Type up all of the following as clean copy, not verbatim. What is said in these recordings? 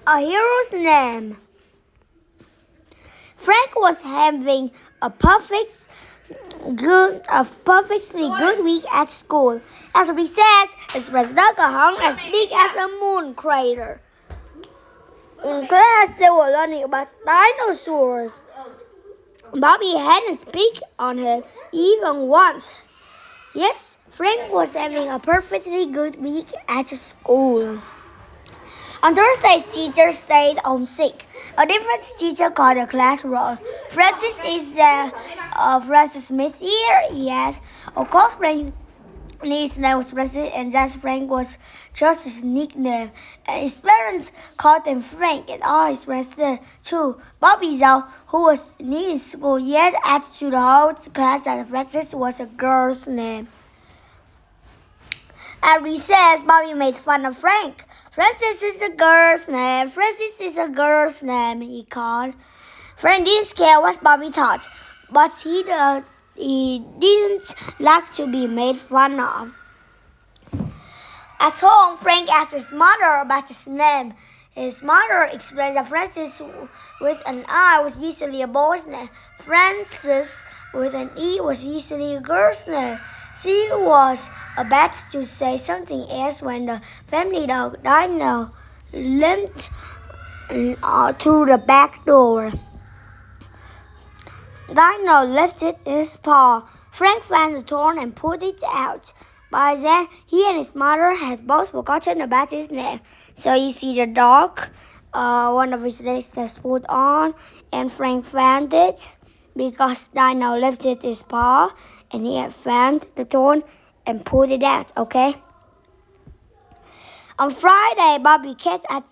A hero's name. Frank was having a perfectly good week at school. At recess, his red dog hung as big as a moon crater. In class, they were learning about dinosaurs. Bobby hadn't speak on him even once. Yes, Frank was having a perfectly good week at school. On Thursday, teacher stayed home sick. A different teacher called the class roll. Francis Francis Smith here? Yes. Of course, Frank's name was Francis, and that Frank was just his nickname. And his parents called him Frank, and all his friends did too. Bobby, though, who was new in school, yet added to the whole class that Francis was a girl's name. At recess, Bobby made fun of Frank. Francis is a girl's name. Francis is a girl's name, he called. Frank didn't care what Bobby thought, but he didn't like to be made fun of. At home, Frank asked his mother about his name. His mother explained that Francis with an I was usually a boy's name. Francis with an E was usually a girl's name. She was about to say something else when the family dog Dino limped through the back door. Dino lifted his paw. Frank found the thorn and pulled it out. By then, he and his mother had both forgotten about his name. So you see the dog, one of his legs was pulled on, and Frank found it because Dino lifted his paw and he had found the thorn and pulled it out, okay? On Friday, Bobby kept at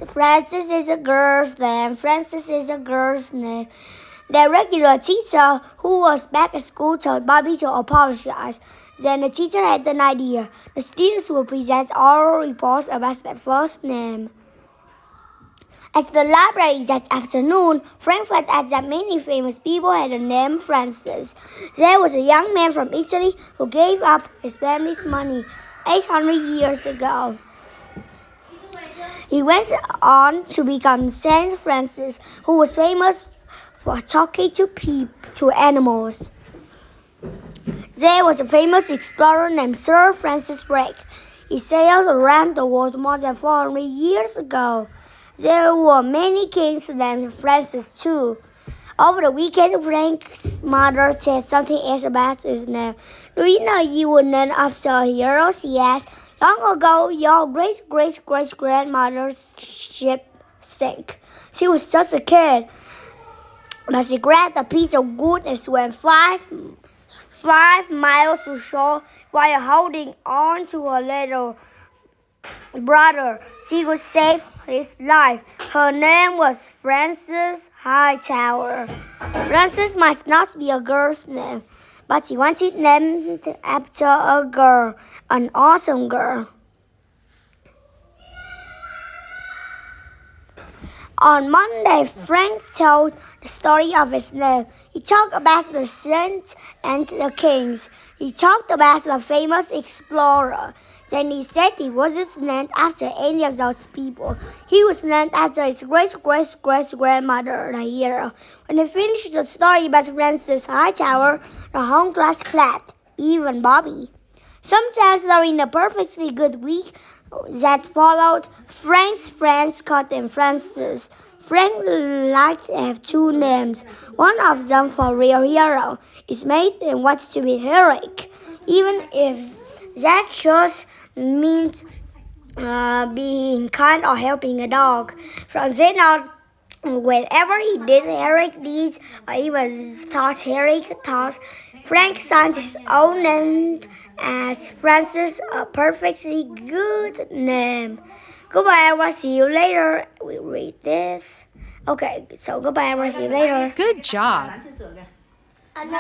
Francis is a girl's name. Francis is a girl's name. The regular teacher who was back at school told Bobby to apologize. Then the teacher had an idea. The students would present oral reports about their first name. At the library that afternoon, Frank found out that many famous people had the name Francis. There was a young man from Italy who gave up his family's money 800 years ago. He went on to become Saint Francis, who was famous for talking to animals. There was a famous explorer named Sir Francis Drake. He sailed around the world more than 400 years ago. There were many kings named Francis too. Over the weekend, Frank's mother said something else about his name. Do you know you were named after a hero? She asked. Long ago, your great-great-great-grandmother's ship sank. She was just a kid, but she grabbed a piece of wood and swam 5 miles to shore while holding on to her little brother. She would save his life. Her name was Frances Hightower. Frances must not be a girl's name, but she wanted named after a girl, an awesome girl. On Monday, Frank told the story of his name. He talked about the saints and the kings. He talked about the famous explorer. Then he said he wasn't named after any of those people. He was named after his great-great-great-grandmother, the hero. When he finished the story about Francis Hightower, the whole class clapped, even Bobby. Sometimes during the perfectly good week that followed, Frank's friends called him Francis. Frank liked to have 2 names. One of them for real hero. It made him want to be heroic, even if that just means being kind or helping a dog. From then on, whenever he did heroic deeds or even thought heroic thoughts, Frank signed his own name as Francis, a perfectly good name. Goodbye, everyone. See you later. We read this. Okay, so goodbye, everyone. See you later. Good job.